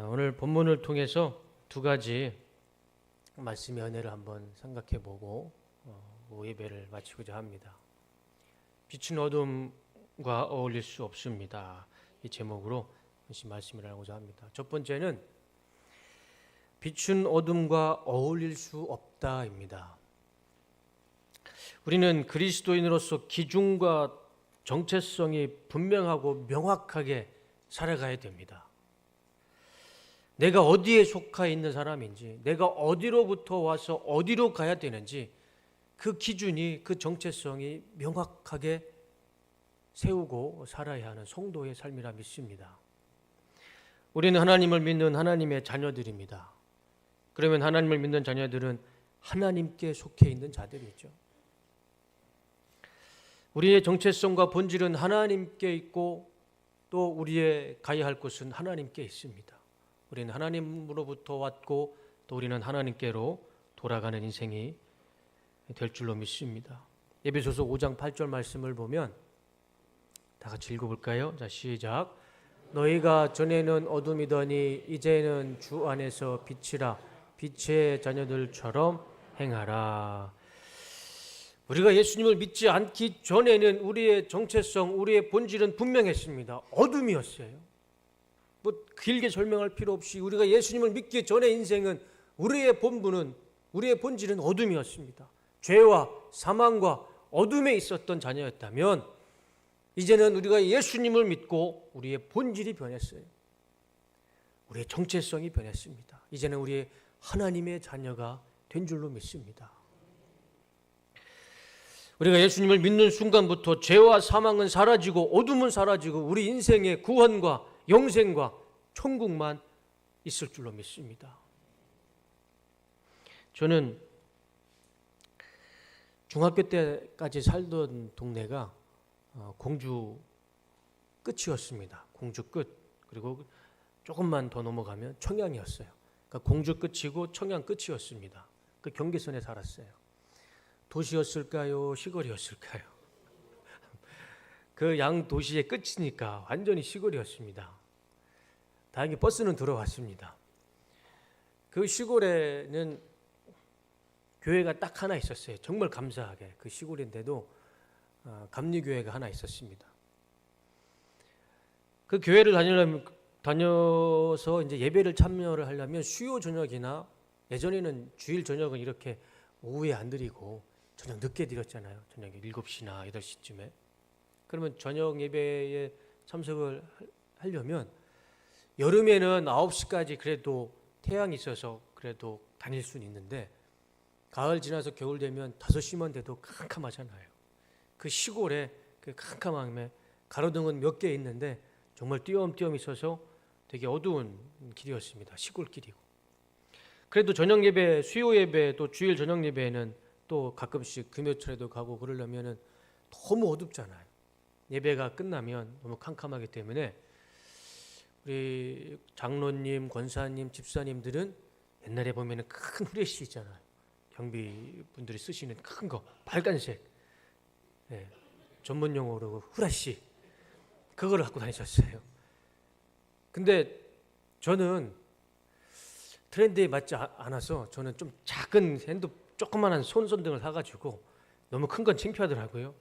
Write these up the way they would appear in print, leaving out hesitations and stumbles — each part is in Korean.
오늘 본문을 통해서 두 가지 말씀의 은혜를 한번 생각해보고 예배를 마치고자 합니다. 빛은 어둠과 어울릴 수 없습니다. 이 제목으로 말씀을 하고자 합니다. 첫 번째는 빛은 어둠과 어울릴 수 없다입니다. 우리는 그리스도인으로서 기준과 정체성이 분명하고 명확하게 살아가야 됩니다. 내가 어디에 속해 있는 사람인지, 내가 어디로부터 와서 어디로 가야 되는지 그 기준이, 그 정체성이 명확하게 세우고 살아야 하는 성도의 삶이라 믿습니다. 우리는 하나님을 믿는 하나님의 자녀들입니다. 그러면 하나님을 믿는 자녀들은 하나님께 속해 있는 자들이죠. 우리의 정체성과 본질은 하나님께 있고 또 우리의 가야 할 곳은 하나님께 있습니다. 우리는 하나님으로부터 왔고 또 우리는 하나님께로 돌아가는 인생이 될 줄로 믿습니다. 에베소서 5장 8절 말씀을 보면 다 같이 읽어볼까요? 자, 시작. 너희가 전에는 어둠이더니 이제는 주 안에서 빛이라. 빛의 자녀들처럼 행하라. 우리가 예수님을 믿지 않기 전에는 우리의 정체성, 우리의 본질은 분명했습니다. 어둠이었어요. 길게 설명할 필요 없이 우리가 예수님을 믿기 전의 인생은 우리의 본질은 어둠이었습니다. 죄와 사망과 어둠에 있었던 자녀였다면 이제는 우리가 예수님을 믿고 우리의 본질이 변했어요. 우리의 정체성이 변했습니다. 이제는 우리의 하나님의 자녀가 된 줄로 믿습니다. 우리가 예수님을 믿는 순간부터 죄와 사망은 사라지고 어둠은 사라지고 우리 인생의 구원과 영생과 천국만 있을 줄로 믿습니다. 저는 중학교 때까지 살던 동네가 공주 끝이었습니다. 공주 끝. 그리고 조금만 더 넘어가면 청양이었어요. 그러니까 공주 끝이고 청양 끝이었습니다. 그 경계선에 살았어요. 도시였을까요? 시골이었을까요? 그 양 도시의 끝이니까 완전히 시골이었습니다. 다행히 버스는 들어왔습니다. 그 시골에는 교회가 딱 하나 있었어요. 정말 감사하게 그 시골인데도 감리교회가 하나 있었습니다. 그 교회를 다녀서 이제 예배를 참여를 하려면 수요 저녁이나 예전에는 주일 저녁은 이렇게 오후에 안 드리고 저녁 늦게 드렸잖아요. 저녁 7시나 8시쯤에. 그러면 저녁 예배에 참석을 하려면 여름에는 9시까지 그래도 태양이 있어서 그래도 다닐 수는 있는데 가을 지나서 겨울 되면 5시만 돼도 캄캄하잖아요. 그 시골에 그 캄캄함에 가로등은 몇 개 있는데 정말 띄엄띄엄 있어서 되게 어두운 길이었습니다. 시골길이고. 그래도 저녁 예배, 수요 예배, 또 주일 저녁 예배에는 또 가끔씩 금요철에도 가고 그러려면은 너무 어둡잖아요. 예배가 끝나면 너무 캄캄하기 때문에 우리 장로님, 권사님, 집사님들은 옛날에 보면은 큰 후레쉬 있잖아요. 경비분들이 쓰시는 큰 거, 빨간색. 네, 전문 용어로 후라시. 그거를 갖고 다니셨어요. 근데 저는 트렌드에 맞지 않아서 저는 좀 작은 조그만한 손전등을 사가지고 너무 큰 건 창피하더라고요.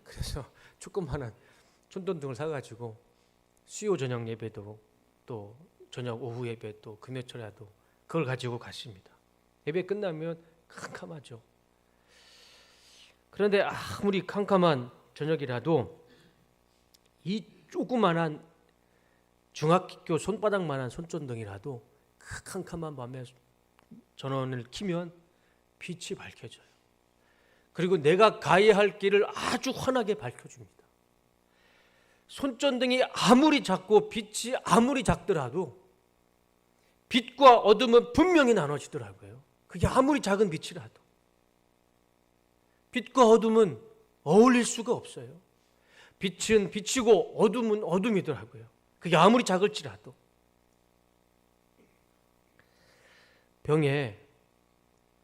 그래서 조그만한 손전등을 사가지고 수요 저녁 예배도 또 저녁 오후 예배 또 금요철에도 그걸 가지고 갔습니다. 예배 끝나면 캄캄하죠. 그런데 아무리 캄캄한 저녁이라도 이 조그만한 중학교 손바닥만한 손전등이라도 그 캄캄한 밤에 전원을 켜면 빛이 밝혀져요. 그리고 내가 가야 할 길을 아주 환하게 밝혀줍니다. 손전등이 아무리 작고 빛이 아무리 작더라도 빛과 어둠은 분명히 나눠지더라고요. 그게 아무리 작은 빛이라도. 빛과 어둠은 어울릴 수가 없어요. 빛은 빛이고 어둠은 어둠이더라고요. 그게 아무리 작을지라도. 병에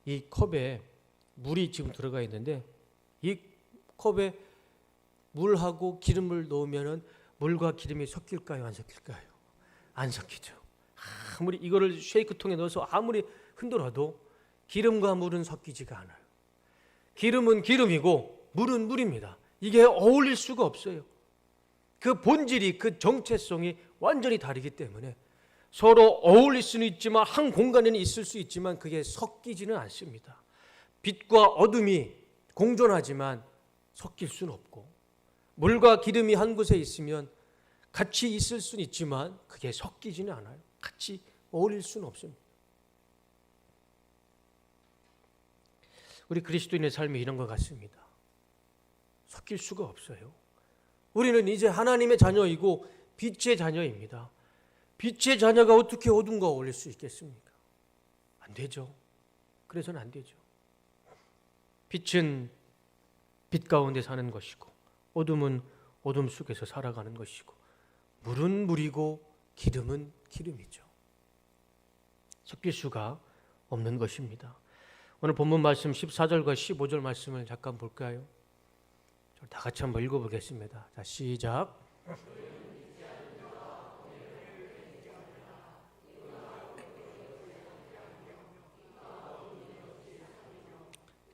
이 컵에 물이 지금 들어가 있는데 이 컵에 물하고 기름을 넣으면 물과 기름이 섞일까요? 안 섞일까요? 안 섞이죠. 아무리 이거를 쉐이크통에 넣어서 아무리 흔들어도 기름과 물은 섞이지가 않아요. 기름은 기름이고 물은 물입니다. 이게 어울릴 수가 없어요. 그 본질이, 그 정체성이 완전히 다르기 때문에 서로 어울릴 수는 있지만, 한 공간에는 있을 수 있지만 그게 섞이지는 않습니다. 빛과 어둠이 공존하지만 섞일 수는 없고, 물과 기름이 한 곳에 있으면 같이 있을 수는 있지만 그게 섞이지는 않아요. 같이 어울릴 수는 없습니다. 우리 그리스도인의 삶이 이런 것 같습니다. 섞일 수가 없어요. 우리는 이제 하나님의 자녀이고 빛의 자녀입니다. 빛의 자녀가 어떻게 어둠과 어울릴 수 있겠습니까? 안 되죠. 그래서는 안 되죠. 빛은 빛 가운데 사는 것이고, 어둠은 어둠 속에서 살아가는 것이고, 물은 물이고 기름은 기름이죠. 섞일 수가 없는 것입니다. 오늘 본문 말씀 14절과 15절 말씀을 잠깐 볼까요? 다 같이 한번 읽어보겠습니다. 자, 시작.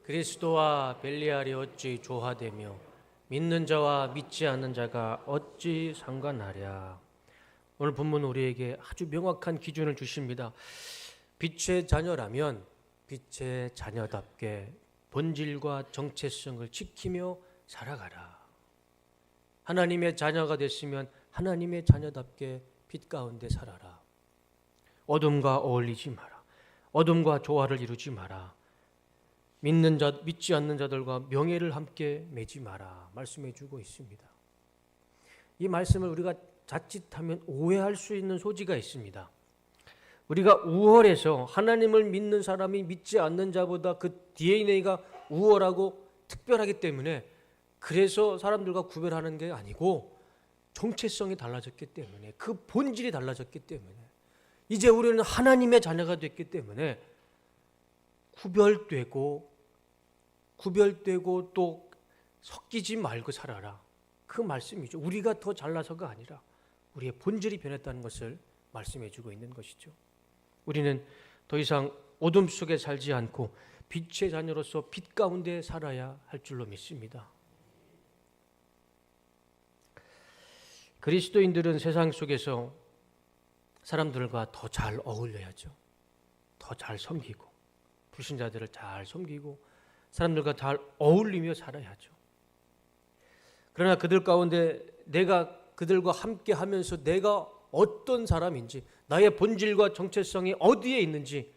그리스도와 벨리알이 어찌 조화되며 믿는 자와 믿지 않는 자가 어찌 상관하랴. 오늘 본문 우리에게 아주 명확한 기준을 주십니다. 빛의 자녀라면 빛의 자녀답게 본질과 정체성을 지키며 살아가라. 하나님의 자녀가 됐으면 하나님의 자녀답게 빛 가운데 살아라. 어둠과 어울리지 마라. 어둠과 조화를 이루지 마라. 믿는 자, 믿지 않는 자들과 명예를 함께 맺지 마라. 말씀해 주고 있습니다. 이 말씀을 우리가 자칫하면 오해할 수 있는 소지가 있습니다. 우리가 우월해서 하나님을 믿는 사람이 믿지 않는 자보다 그 DNA가 우월하고 특별하기 때문에 그래서 사람들과 구별하는 게 아니고, 정체성이 달라졌기 때문에, 그 본질이 달라졌기 때문에, 이제 우리는 하나님의 자녀가 됐기 때문에 구별되고 또 섞이지 말고 살아라. 그 말씀이죠. 우리가 더 잘나서가 아니라 우리의 본질이 변했다는 것을 말씀해 주고 있는 것이죠. 우리는 더 이상 어둠 속에 살지 않고 빛의 자녀로서 빛 가운데 살아야 할 줄로 믿습니다. 그리스도인들은 세상 속에서 사람들과 더 잘 어울려야죠. 더 잘 섬기고, 불신자들을 잘 섬기고, 사람들과 잘 어울리며 살아야죠. 그러나 그들 가운데 내가 그들과 함께 하면서 내가 어떤 사람인지, 나의 본질과 정체성이 어디에 있는지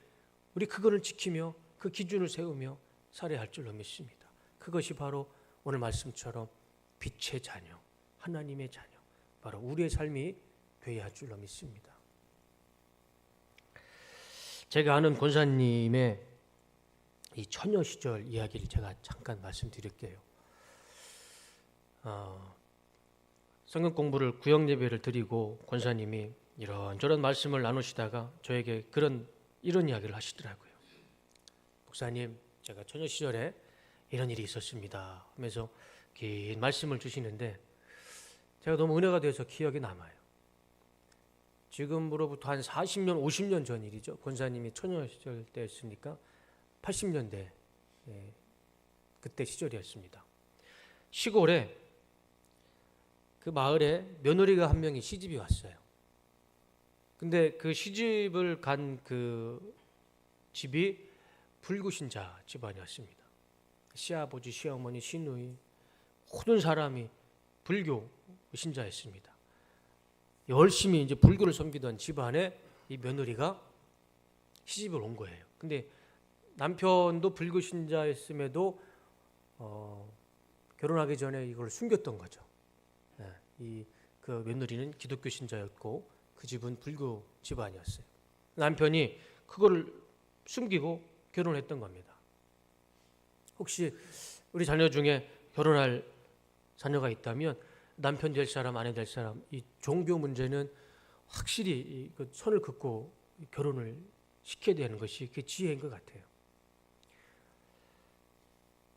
우리 그거를 지키며 그 기준을 세우며 살아야 할 줄로 믿습니다. 그것이 바로 오늘 말씀처럼 빛의 자녀, 하나님의 자녀, 바로 우리의 삶이 되어야 할 줄로 믿습니다. 제가 아는 권사님의 이 처녀 시절 이야기를 제가 잠깐 말씀드릴게요. 성경 공부를 구역 예배를 드리고 권사님이 이런저런 말씀을 나누시다가 저에게 이런 이야기를 하시더라고요. 목사님, 제가 처녀 시절에 이런 일이 있었습니다 하면서 긴 말씀을 주시는데 제가 너무 은혜가 돼서 기억에 남아요. 지금으로부터 한 40년, 50년 전 일이죠. 권사님이 처녀 시절 때였으니까 80년대 그때 시절이었습니다. 시골에 그 마을에 며느리가 한 명이 시집이 왔어요. 근데 그 시집을 간 그 집이 불구신자 집안이었습니다. 시아버지, 시어머니, 시누이 모든 사람이 불교 신자였습니다. 열심히 이제 불교를 섬기던 집안에 이 며느리가 시집을 온 거예요. 근데 남편도 불교 신자였음에도 결혼하기 전에 이걸 숨겼던 거죠. 그 며느리는 기독교 신자였고 그 집은 불교 집안이었어요. 남편이 그거를 숨기고 결혼했던 겁니다. 혹시 우리 자녀 중에 결혼할 자녀가 있다면 남편 될 사람, 아내 될 사람, 이 종교 문제는 확실히 그 선을 긋고 결혼을 시켜야 되는 것이 그 지혜인 것 같아요.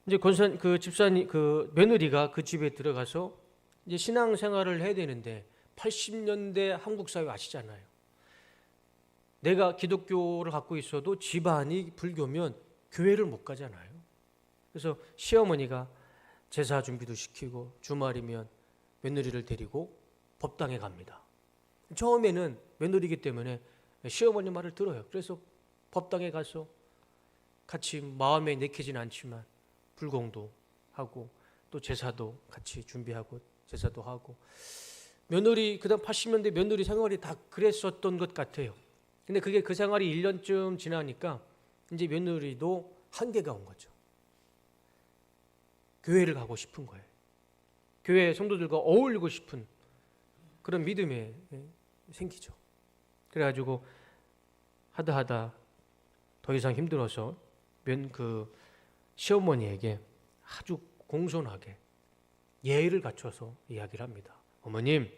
이제 그 집사님, 그 며느리가 그 집에 들어가서 이제 신앙생활을 해야 되는데 80년대 한국 사회 아시잖아요. 내가 기독교를 갖고 있어도 집안이 불교면 교회를 못 가잖아요. 그래서 시어머니가 제사 준비도 시키고 주말이면 며느리를 데리고 법당에 갑니다. 처음에는 며느리이기 때문에 시어머니 말을 들어요. 그래서 법당에 가서 같이 마음에 내키진 않지만 불공도 하고 또 제사도 같이 준비하고 제사도 하고, 며느리 그다음 80년대 며느리 생활이 다 그랬었던 것 같아요. 근데 그게 그 생활이 1년쯤 지나니까 이제 며느리도 한계가 온 거죠. 교회를 가고 싶은 거예요. 교회 성도들과 어울리고 싶은 그런 믿음이 생기죠. 그래가지고 하다 더 이상 힘들어서 그 시어머니에게 아주 공손하게 예의를 갖춰서 이야기를 합니다. 어머님,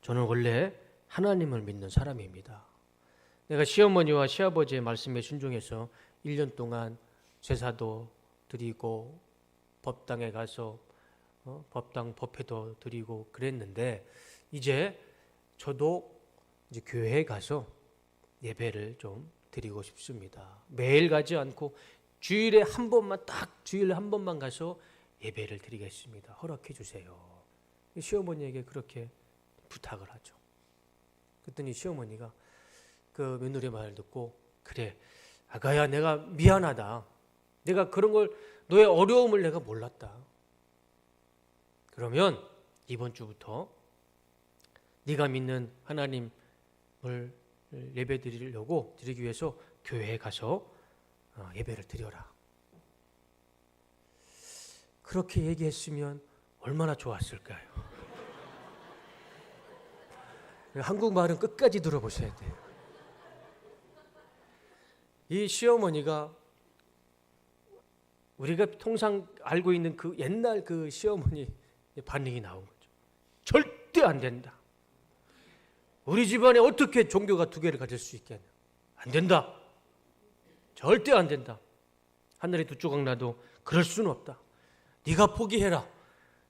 저는 원래 하나님을 믿는 사람입니다. 내가 시어머니와 시아버지의 말씀에 순종해서 1년 동안 제사도 드리고 법당에 가서 법당 법회도 드리고 그랬는데 이제 저도 이제 교회에 가서 예배를 좀 드리고 싶습니다. 매일 가지 않고 주일에 한 번만 가서 예배를 드리겠습니다. 허락해 주세요. 시어머니에게 그렇게 부탁을 하죠. 그랬더니 시어머니가 그 며느리의 말을 듣고, 그래 아가야, 내가 미안하다. 내가 그런 걸, 너의 어려움을 내가 몰랐다. 그러면 이번 주부터 네가 믿는 하나님을 드리기 위해서 교회에 가서 예배를 드려라. 그렇게 얘기했으면 얼마나 좋았을까요? 한국말은 끝까지 들어보셔야 돼요. 이 시어머니가 우리가 통상 알고 있는 그 옛날 그 시어머니 반응이 나온 거죠. 절대 안 된다. 우리 집안에 어떻게 종교가 두 개를 가질 수 있겠냐. 안 된다. 절대 안 된다. 하늘이 두 조각 나도 그럴 수는 없다. 네가 포기해라.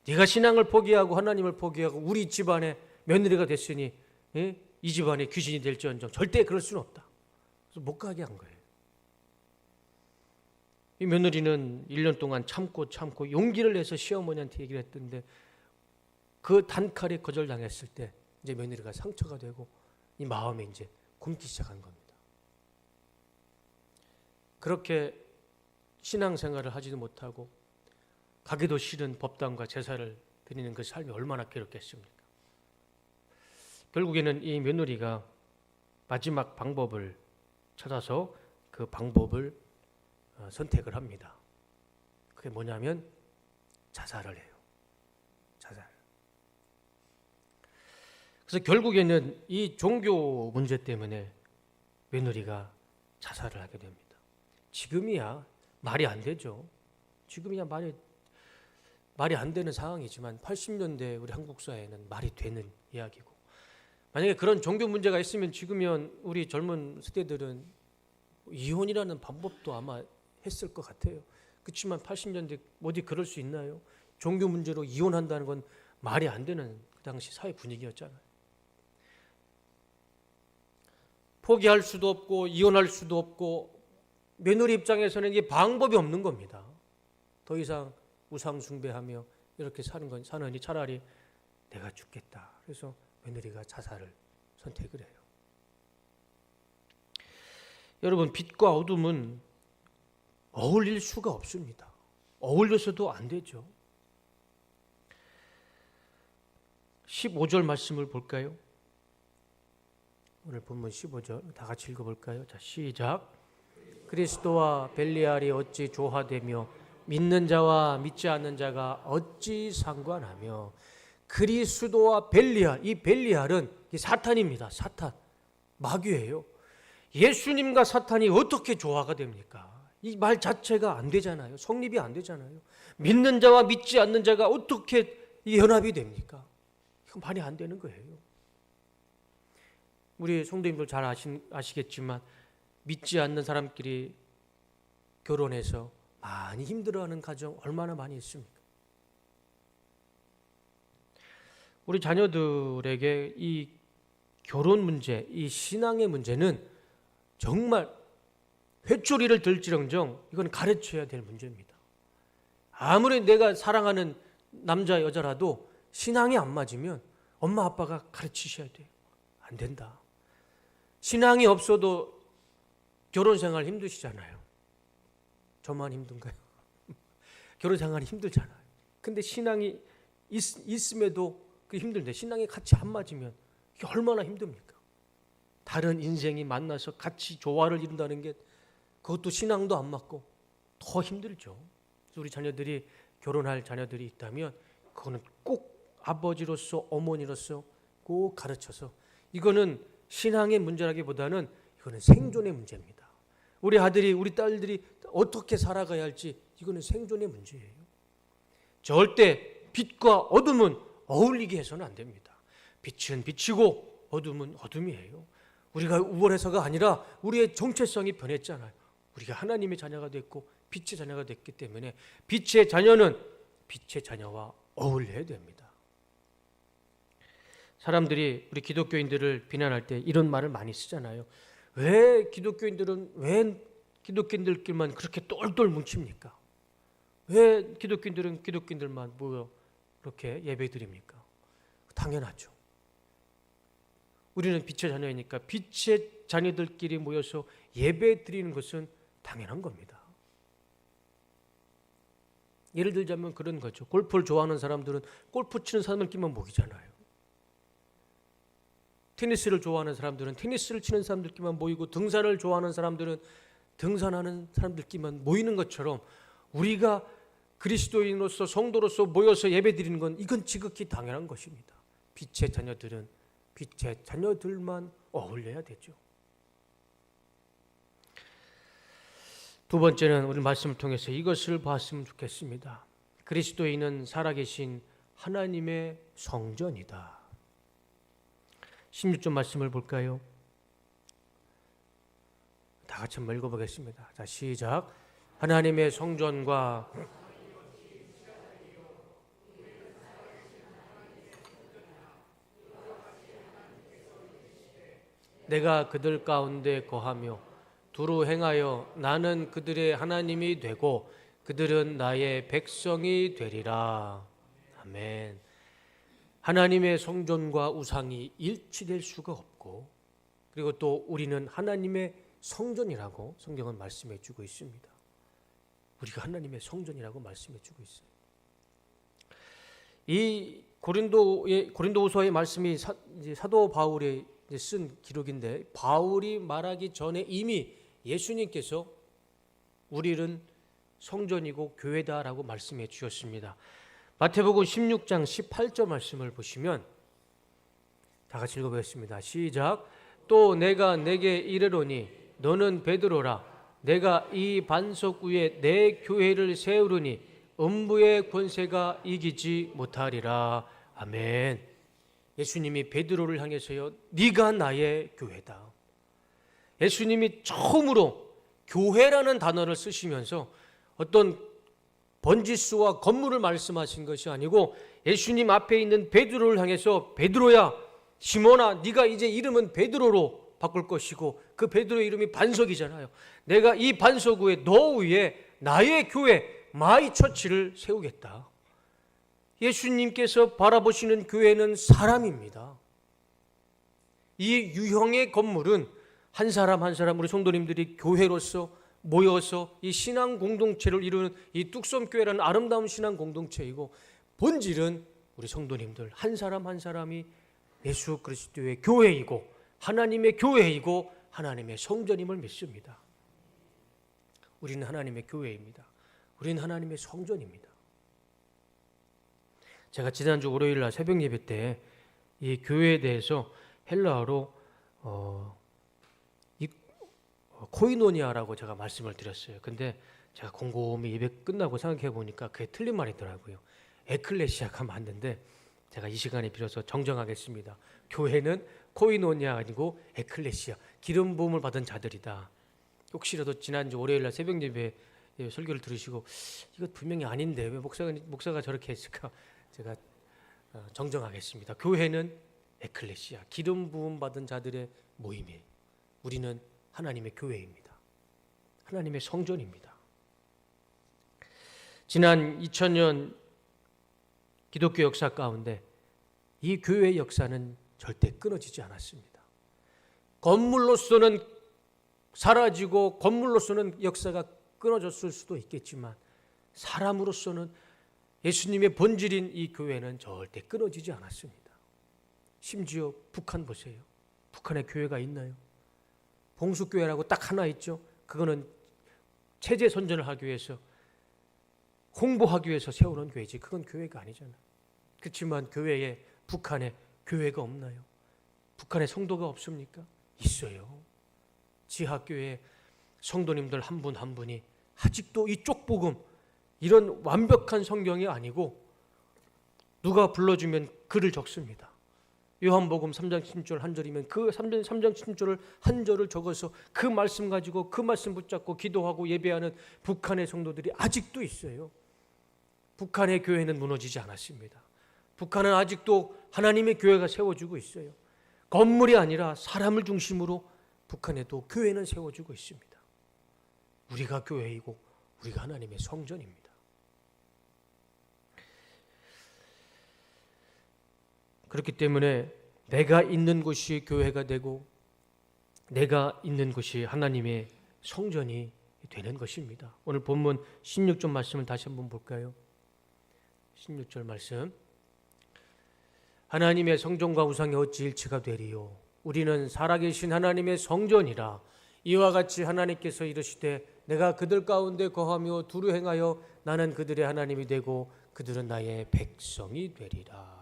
네가 신앙을 포기하고 하나님을 포기하고 우리 집안에 며느리가 됐으니 이 집안에 귀신이 될지언정 절대 그럴 수는 없다. 그래서 못 가게 한 거예요. 이 며느리는 1년 동안 참고 용기를 내서 시어머니한테 얘기를 했던데, 그 단칼에 거절당했을 때 이제 며느리가 상처가 되고 이 마음에 이제 굶기 시작한 겁니다. 그렇게 신앙생활을 하지도 못하고 가기도 싫은 법당과 제사를 드리는 그 삶이 얼마나 괴롭겠습니까? 결국에는 이 며느리가 마지막 방법을 찾아서 그 방법을 선택을 합니다. 그게 뭐냐면 자살을 해요. 자살. 그래서 결국에는 이 종교 문제 때문에 며느리가 자살을 하게 됩니다. 지금이야 말이 안 되죠. 지금이야 말이 안 되는 상황이지만 80년대 우리 한국 사회는 말이 되는 이야기고, 만약에 그런 종교 문제가 있으면 지금이면 우리 젊은 세대들은 이혼이라는 방법도 아마 했을 것 같아요. 그렇지만 80년대 어디 그럴 수 있나요? 종교 문제로 이혼한다는 건 말이 안 되는 그 당시 사회 분위기였잖아요. 포기할 수도 없고 이혼할 수도 없고, 며느리 입장에서는 이게 방법이 없는 겁니다. 더 이상 우상 숭배하며 이렇게 사느니 차라리 내가 죽겠다. 그래서 며느리가 자살을 선택을 해요. 여러분, 빛과 어둠은 어울릴 수가 없습니다. 어울려서도 안 되죠. 15절 말씀을 볼까요? 오늘 본문 15절 다 같이 읽어볼까요? 자, 시작. 그리스도와 벨리알이 어찌 조화되며 믿는 자와 믿지 않는 자가 어찌 상관하며. 그리스도와 벨리알, 이 벨리알은 사탄입니다. 사탄, 마귀예요. 예수님과 사탄이 어떻게 조화가 됩니까? 이 말 자체가 안 되잖아요. 성립이 안 되잖아요. 믿는 자와 믿지 않는 자가 어떻게 연합이 됩니까? 이건 말이 안 되는 거예요. 우리 성도님들 잘 아시겠지만 믿지 않는 사람끼리 결혼해서 많이 힘들어하는 가정 얼마나 많이 있습니까? 우리 자녀들에게 이 결혼 문제, 이 신앙의 문제는 정말 회초리를 들지렁정 이건 가르쳐야 될 문제입니다. 아무리 내가 사랑하는 남자 여자라도 신앙이 안 맞으면 엄마 아빠가 가르치셔야 돼요. 안 된다. 신앙이 없어도 결혼 생활 힘드시잖아요. 저만 힘든가요? 결혼 생활이 힘들잖아요. 근데 신앙이 있음에도 그 힘든데 신앙이 같이 안 맞으면 이게 얼마나 힘듭니까? 다른 인생이 만나서 같이 조화를 이룬다는 게 그것도 신앙도 안 맞고 더 힘들죠. 그래서 우리 자녀들이 결혼할 자녀들이 있다면 그거는 꼭 아버지로서 어머니로서 꼭 가르쳐서 이거는 신앙의 문제라기보다는 이거는 생존의 문제입니다. 우리 아들이 우리 딸들이 어떻게 살아가야 할지 이거는 생존의 문제예요. 절대 빛과 어둠은 어울리게 해서는 안 됩니다. 빛은 빛이고 어둠은 어둠이에요. 우리가 우월해서가 아니라 우리의 정체성이 변했잖아요. 우리가 하나님의 자녀가 됐고 빛의 자녀가 됐기 때문에 빛의 자녀는 빛의 자녀와 어울려야 됩니다. 사람들이 우리 기독교인들을 비난할 때 이런 말을 많이 쓰잖아요. 왜 기독교인들끼리만 그렇게 똘똘 뭉칩니까? 왜 기독교인들은 기독교인들만 모여 이렇게 예배드립니까? 당연하죠. 우리는 빛의 자녀이니까 빛의 자녀들끼리 모여서 예배드리는 것은 당연한 겁니다. 예를 들자면 그런 거죠. 골프를 좋아하는 사람들은 골프 치는 사람들끼리만 모이잖아요. 테니스를 좋아하는 사람들은 테니스를 치는 사람들끼리만 모이고 등산을 좋아하는 사람들은 등산하는 사람들끼리만 모이는 것처럼 우리가 그리스도인으로서 성도로서 모여서 예배드리는 건 이건 지극히 당연한 것입니다. 빛의 자녀들은 빛의 자녀들만 어울려야 되죠. 두 번째는 우리 말씀을 통해서 이것을 봤으면 좋겠습니다. 그리스도인은 살아계신 하나님의 성전이다. 16절 말씀을 볼까요? 다 같이 한번 읽어보겠습니다. 자, 시작. 하나님의 성전과 내가 그들 가운데 거하며 두루 행하여 나는 그들의 하나님이 되고 그들은 나의 백성이 되리라. 아멘. 하나님의 성전과 우상이 일치될 수가 없고 그리고 또 우리는 하나님의 성전이라고 성경은 말씀해 주고 있습니다. 우리가 하나님의 성전이라고 말씀해 주고 있어요. 이 고린도후서의 말씀이 사도 바울이 쓴 기록인데 바울이 말하기 전에 이미 예수님께서 우리는 성전이고 교회다라고 말씀해 주셨습니다. 마태복음 16장 18절 말씀을 보시면 다 같이 읽어보겠습니다. 시작. 또 내가 내게 이르노니 너는 베드로라. 내가 이 반석 위에 내 교회를 세우르니 음부의 권세가 이기지 못하리라. 아멘. 예수님이 베드로를 향해서요, 네가 나의 교회다. 예수님이 처음으로 교회라는 단어를 쓰시면서 어떤 번지수와 건물을 말씀하신 것이 아니고 예수님 앞에 있는 베드로를 향해서 베드로야, 시몬아, 네가 이제 이름은 베드로로 바꿀 것이고 그 베드로의 이름이 반석이잖아요. 내가 이 반석 위에 너 위에 나의 교회 마이 처치를 세우겠다. 예수님께서 바라보시는 교회는 사람입니다. 이 유형의 건물은 한 사람 한 사람 우리 성도님들이 교회로서 모여서 이 신앙 공동체를 이루는 이 뚝섬교회라는 아름다운 신앙 공동체이고 본질은 우리 성도님들 한 사람 한 사람이 예수 그리스도의 교회이고 하나님의 교회이고 하나님의 성전임을 믿습니다. 우리는 하나님의 교회입니다. 우리는 하나님의 성전입니다. 제가 지난주 월요일 날 새벽 예배 때 이 교회에 대해서 헬라어로 코이노니아라고 제가 말씀을 드렸어요. 근데 제가 곰곰이 예배 끝나고 생각해 보니까 그게 틀린 말이더라고요. 에클레시아가 맞는데 제가 이 시간에 빌어서 정정하겠습니다. 교회는 코이노니아 아니고 에클레시아, 기름 부음을 받은 자들이다. 혹시라도 지난주 월요일 날 새벽 예배 설교를 들으시고 이거 분명히 아닌데 왜 목사가 저렇게 했을까? 제가 정정하겠습니다. 교회는 에클레시아, 기름 부음 받은 자들의 모임이에요. 우리는 하나님의 교회입니다. 하나님의 성전입니다. 지난 2000년 기독교 역사 가운데 이 교회의 역사는 절대 끊어지지 않았습니다. 건물로서는 사라지고 건물로서는 역사가 끊어졌을 수도 있겠지만 사람으로서는 예수님의 본질인 이 교회는 절대 끊어지지 않았습니다. 심지어 북한 보세요. 북한에 교회가 있나요? 봉수교회라고 딱 하나 있죠. 그거는 체제 선전을 하기 위해서 홍보하기 위해서 세우는 교회지 그건 교회가 아니잖아요. 그렇지만 교회에 북한에 교회가 없나요? 북한에 성도가 없습니까? 있어요. 지하교회 성도님들 한 분 한 분이 아직도 이 쪽복음 이런 완벽한 성경이 아니고 누가 불러주면 글을 적습니다. 요한복음 3장 16절 한 절이면 그 3장 16절을 한 절을 적어서 그 말씀 가지고 그 말씀 붙잡고 기도하고 예배하는 북한의 성도들이 아직도 있어요. 북한의 교회는 무너지지 않았습니다. 북한은 아직도 하나님의 교회가 세워지고 있어요. 건물이 아니라 사람을 중심으로 북한에도 교회는 세워지고 있습니다. 우리가 교회이고 우리가 하나님의 성전입니다. 그렇기 때문에 내가 있는 곳이 교회가 되고 내가 있는 곳이 하나님의 성전이 되는 것입니다. 오늘 본문 16절 말씀을 다시 한번 볼까요? 16절 말씀. 하나님의 성전과 우상이 어찌 일치가 되리요? 우리는 살아계신 하나님의 성전이라. 이와 같이 하나님께서 이르시되 내가 그들 가운데 거하며 두루 행하여 나는 그들의 하나님이 되고 그들은 나의 백성이 되리라.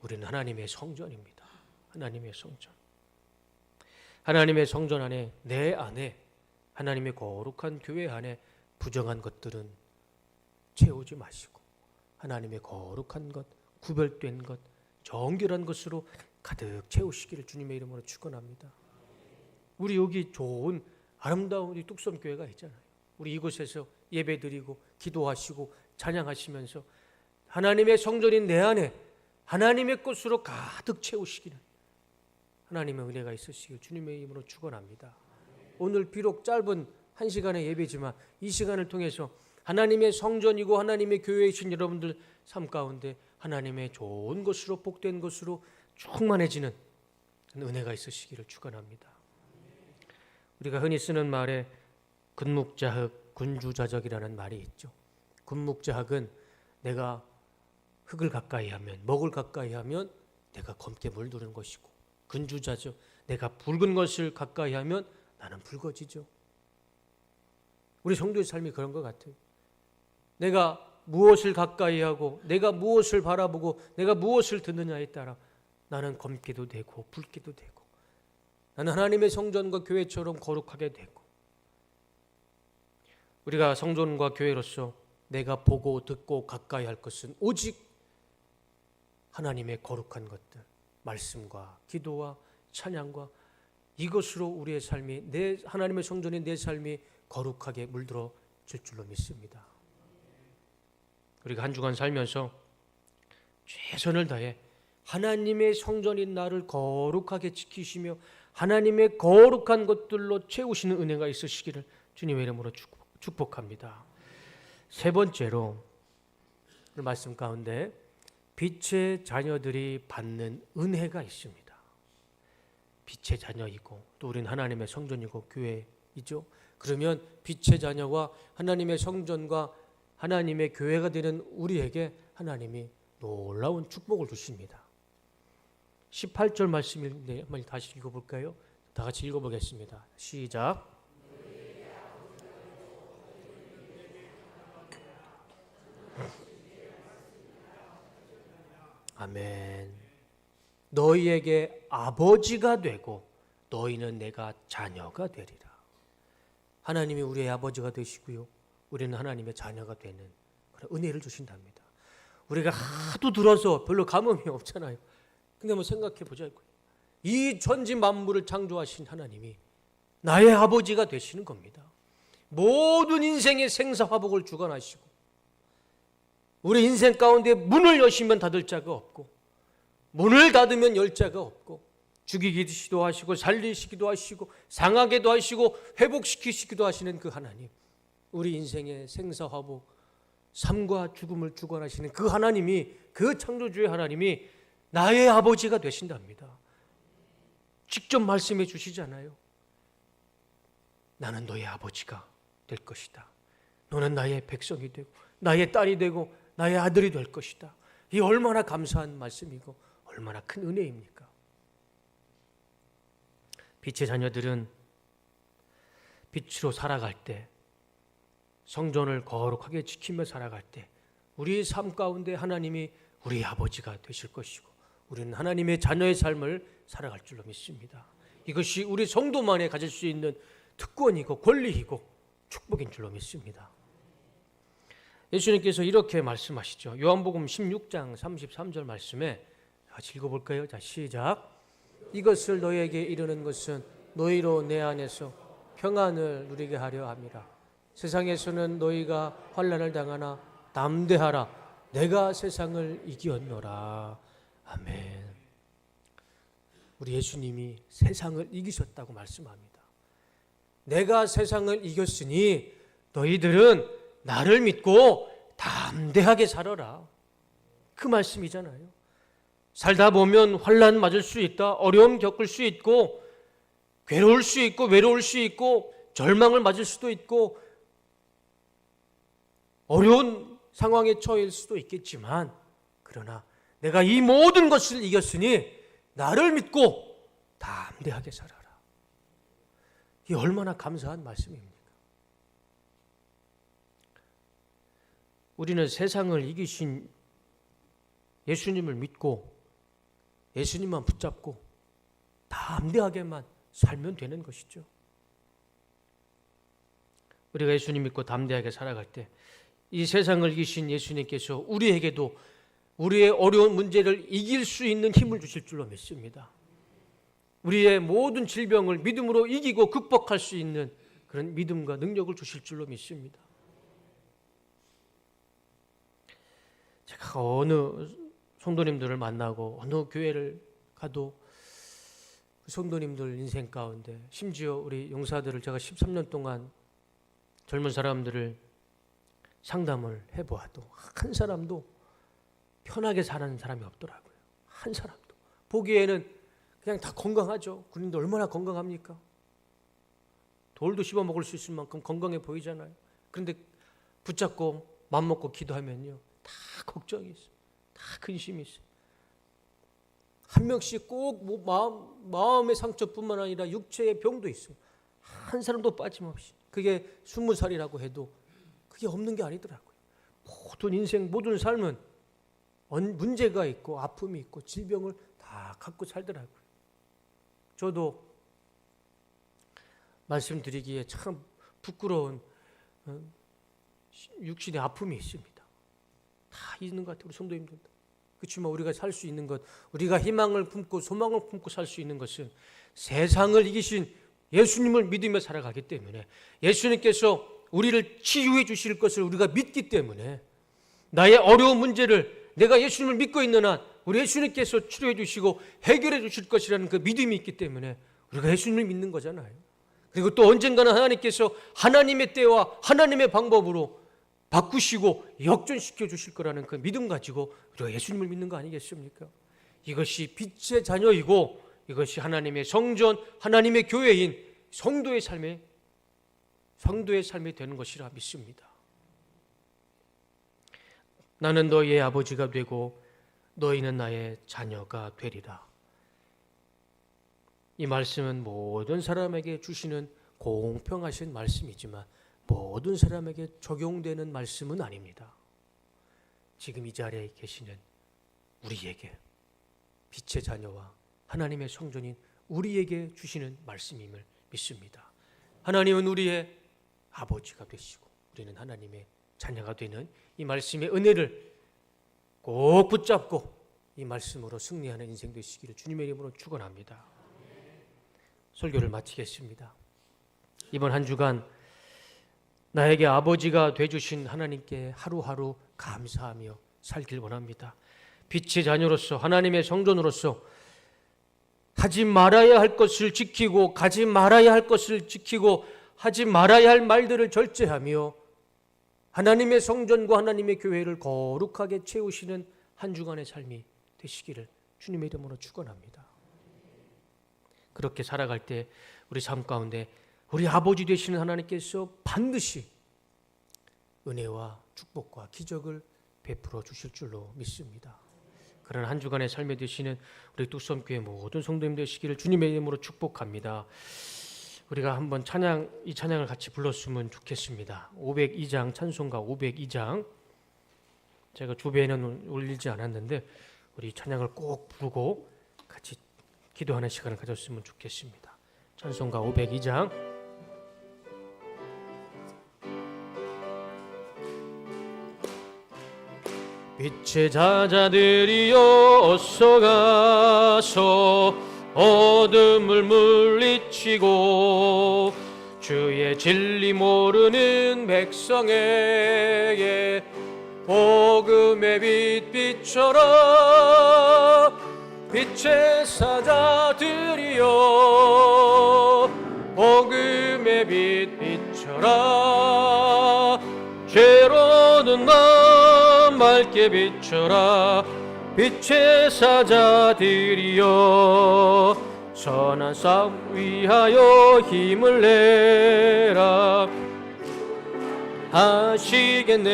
우리는 하나님의 성전입니다. 하나님의 성전. 하나님의 성전 안에 내 안에 하나님의 거룩한 교회 안에 부정한 것들은 채우지 마시고 하나님의 거룩한 것, 구별된 것, 정결한 것으로 가득 채우시기를 주님의 이름으로 축원합니다. 우리 여기 좋은 아름다운 우리 뚝섬교회가 있잖아요. 우리 이곳에서 예배드리고 기도하시고 찬양하시면서 하나님의 성전인 내 안에 하나님의 것으로 가득 채우시기를 하나님의 은혜가 있으시길 주님의 이름으로 축원합니다. 오늘 비록 짧은 1시간의 예배지만 이 시간을 통해서 하나님의 성전이고 하나님의 교회이신 여러분들 삶 가운데 하나님의 좋은 것으로 복된 것으로 충만해지는 은혜가 있으시기를 축원합니다. 우리가 흔히 쓰는 말에 군묵자흑, 군주자적이라는 말이 있죠. 군묵자흑은 내가 흙을 가까이 하면, 먹을 가까이 하면 내가 검게 물드는 것이고, 군주자적, 내가 붉은 것을 가까이 하면 나는 붉어지죠. 우리 성도의 삶이 그런 것 같아요. 내가 무엇을 가까이 하고 내가 무엇을 바라보고 내가 무엇을 듣느냐에 따라 나는 검기도 되고 붉기도 되고 나는 하나님의 성전과 교회처럼 거룩하게 되고 우리가 성전과 교회로서 내가 보고 듣고 가까이 할 것은 오직 하나님의 거룩한 것들, 말씀과 기도와 찬양과 이것으로 우리의 삶이 하나님의 성전인 내 삶이 거룩하게 물들어질 줄로 믿습니다. 우리가 한 주간 살면서 최선을 다해 하나님의 성전인 나를 거룩하게 지키시며 하나님의 거룩한 것들로 채우시는 은혜가 있으시기를 주님의 이름으로 축복합니다. 세 번째로 말씀 가운데 빛의 자녀들이 받는 은혜가 있습니다. 빛의 자녀이고 또 우리는 하나님의 성전이고 교회이죠. 그러면 빛의 자녀와 하나님의 성전과 하나님의 교회가 되는 우리에게 하나님이 놀라운 축복을 주십니다. 18절 말씀인데 한번 다시 읽어볼까요? 다 같이 읽어보겠습니다. 시작. 아멘. 너희에게 아버지가 되고 너희는 내가 자녀가 되리라. 하나님이 우리의 아버지가 되시고요. 우리는 하나님의 자녀가 되는 그런 은혜를 주신답니다. 우리가 하도 들어서 별로 감흥이 없잖아요. 근데 한번 생각해 보자고요. 이 천지 만물을 창조하신 하나님이 나의 아버지가 되시는 겁니다. 모든 인생의 생사화복을 주관하시고 우리 인생 가운데 문을 여시면 닫을 자가 없고 문을 닫으면 열 자가 없고 죽이기도 하시고 살리시기도 하시고 상하게도 하시고 회복시키시기도 하시는 그 하나님, 우리 인생의 생사화복, 삶과 죽음을 주관하시는 그 하나님이, 그 창조주의 하나님이 나의 아버지가 되신답니다. 직접 말씀해 주시잖아요. 나는 너의 아버지가 될 것이다. 너는 나의 백성이 되고 나의 딸이 되고 나의 아들이 될 것이다. 이 얼마나 감사한 말씀이고 얼마나 큰 은혜입니까? 빛의 자녀들은 빛으로 살아갈 때, 성전을 거룩하게 지키며 살아갈 때 우리의 삶 가운데 하나님이 우리의 아버지가 되실 것이고 우리는 하나님의 자녀의 삶을 살아갈 줄로 믿습니다. 이것이 우리 성도만에 가질 수 있는 특권이고 권리이고 축복인 줄로 믿습니다. 예수님께서 이렇게 말씀하시죠. 요한복음 16장 33절 말씀에 같이 읽어볼까요? 자, 시작. 이것을 너희에게 이르는 것은 너희로 내 안에서 평안을 누리게 하려 함이라. 세상에서는 너희가 환난을 당하나 담대하라. 내가 세상을 이겼노라. 아멘. 우리 예수님이 세상을 이기셨다고 말씀합니다. 내가 세상을 이겼으니 너희들은 나를 믿고 담대하게 살아라. 그 말씀이잖아요. 살다 보면 환난 맞을 수 있다. 어려움 겪을 수 있고 괴로울 수 있고 외로울 수 있고 절망을 맞을 수도 있고 어려운 상황에 처할 수도 있겠지만, 그러나 내가 이 모든 것을 이겼으니 나를 믿고 담대하게 살아라. 이 얼마나 감사한 말씀입니까? 우리는 세상을 이기신 예수님을 믿고 예수님만 붙잡고 담대하게만 살면 되는 것이죠. 우리가 예수님 믿고 담대하게 살아갈 때 이 세상을 이기신 예수님께서 우리에게도 우리의 어려운 문제를 이길 수 있는 힘을 주실 줄로 믿습니다. 우리의 모든 질병을 믿음으로 이기고 극복할 수 있는 그런 믿음과 능력을 주실 줄로 믿습니다. 제가 어느 성도님들을 만나고 어느 교회를 가도 그 성도님들 인생 가운데, 심지어 우리 용사들을 제가 13년 동안 젊은 사람들을 상담을 해보아도 한 사람도 편하게 사는 사람이 없더라고요. 한 사람도. 보기에는 그냥 다 건강하죠. 군인들 얼마나 건강합니까? 돌도 씹어 먹을 수 있을 만큼 건강해 보이잖아요. 그런데 붙잡고 맘먹고 기도하면요, 다 걱정이 있어요. 다 근심이 있어요. 한 명씩 꼭 마음의 상처뿐만 아니라 육체의 병도 있어요. 한 사람도 빠짐없이. 그게 20살이라고 해도 그게 없는 게 아니더라고요. 모든 인생, 모든 삶은 문제가 있고 아픔이 있고 질병을 다 갖고 살더라고요. 저도 말씀드리기에 참 부끄러운 육신의 아픔이 있습니다. 다 있는 것 같아요, 우리 성도님들도. 그렇지만 우리가 살 수 있는 것, 우리가 희망을 품고 소망을 품고 살 수 있는 것은 세상을 이기신 예수님을 믿으며 살아가기 때문에, 예수님께서 우리를 치유해 주실 것을 우리가 믿기 때문에, 나의 어려운 문제를 내가 예수님을 믿고 있는 한 우리 예수님께서 치료해 주시고 해결해 주실 것이라는 그 믿음이 있기 때문에 우리가 예수님을 믿는 거잖아요. 그리고 또 언젠가는 하나님께서 하나님의 때와 하나님의 방법으로 바꾸시고 역전시켜 주실 거라는 그 믿음 가지고 우리가 예수님을 믿는 거 아니겠습니까? 이것이 빛의 자녀이고 이것이 하나님의 성전, 하나님의 교회인 성도의 삶이 되는 것이라 믿습니다. 나는 너희의 아버지가 되고 너희는 나의 자녀가 되리라. 이 말씀은 모든 사람에게 주시는 공평하신 말씀이지만 모든 사람에게 적용되는 말씀은 아닙니다. 지금 이 자리에 계시는 우리에게, 빛의 자녀와 하나님의 성전인 우리에게 주시는 말씀임을 믿습니다. 하나님은 우리의 아버지가 되시고 우리는 하나님의 자녀가 되는 이 말씀의 은혜를 꼭 붙잡고 이 말씀으로 승리하는 인생 되시기를 주님의 이름으로 축원합니다. 설교를 마치겠습니다. 이번 한 주간 나에게 아버지가 되어주신 하나님께 하루하루 감사하며 살길 원합니다. 빛의 자녀로서 하나님의 성전으로서 하지 말아야 할 것을 지키고 가지 말아야 할 것을 지키고 하지 말아야 할 말들을 절제하며 하나님의 성전과 하나님의 교회를 거룩하게 채우시는 한 주간의 삶이 되시기를 주님의 이름으로 축원합니다. 그렇게 살아갈 때 우리 삶 가운데 우리 아버지 되시는 하나님께서 반드시 은혜와 축복과 기적을 베풀어 주실 줄로 믿습니다. 그런 한 주간의 삶에 되시는 우리 뚝섬교회 모든 성도님 되시기를 주님의 이름으로 축복합니다. 우리가 한번 이 찬양을 같이 불렀으면 좋겠습니다. 502장 찬송가 502장, 제가 주변에는 올리지 않았는데 우리 찬양을 꼭 부르고 같이 기도하는 시간을 가졌으면 좋겠습니다. 찬송가 502장. 빛의 자자들이여 어서 가서 어둠을 물리치고 주의 진리 모르는 백성에게 복음의 빛 비춰라. 빛의 사자들이여 복음의 빛 비춰라. 죄로는 맘 맑게 비춰라. 빛의 사자들이여 선한 싸움 위하여 힘을 내라 하시겠네.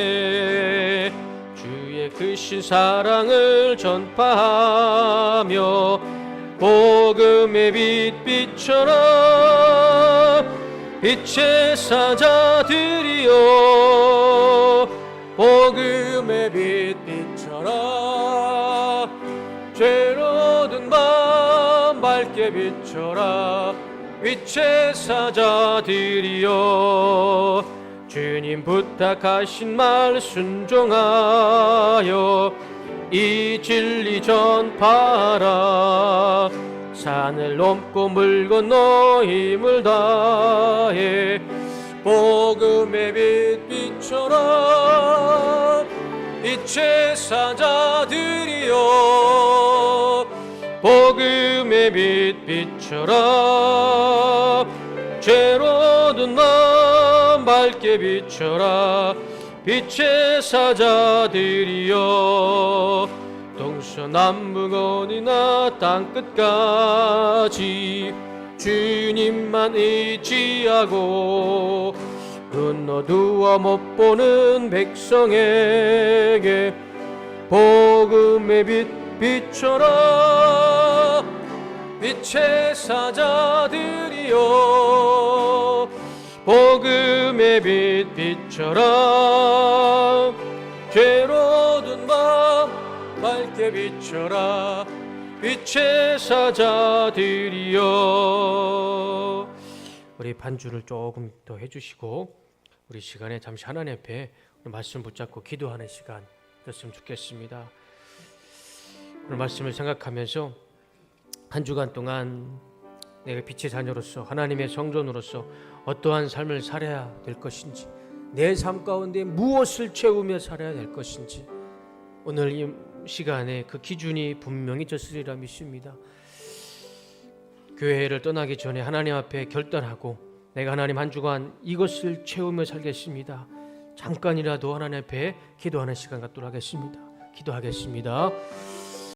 주의 크신 사랑을 전파하며 복음의 빛 비춰라. 빛의 사자들이여 복음의 빛 비춰라. 죄로든 맘 밝게 비춰라. 빛의 사자들이여 주님 부탁하신 말 순종하여 이 진리 전파하라. 산을 넘고 물 건너 힘을 다해 복음의 빛 비춰라. 빛의 사자들이여 복음의 빛 비춰라. 죄로든 맘 밝게 비춰라. 빛의 사자들이여 동서남북 어디나 땅끝까지 주님만 의지하고 건너두어 못 보는 백성에게 복음의 빛 비춰라. 빛의 사자들이여 복음의 빛 비춰라. 죄로든 맘 밝게 비춰라. 빛의 사자들이여. 우리 반주를 조금 더 해주시고 우리 시간에 잠시 하나님 앞에 말씀 붙잡고 기도하는 시간 됐으면 좋겠습니다. 오늘 말씀을 생각하면서 한 주간 동안 내가 빛의 자녀로서 하나님의 성전으로서 어떠한 삶을 살아야 될 것인지, 내 삶 가운데 무엇을 채우며 살아야 될 것인지 오늘 이 시간에 그 기준이 분명히 졌으리라 믿습니다. 교회를 떠나기 전에 하나님 앞에 결단하고 내가 하나님 한 주간 이것을 채우며 살겠습니다. 잠깐이라도 하나님 앞에 기도하는 시간 갖도록 하겠습니다. 기도하겠습니다.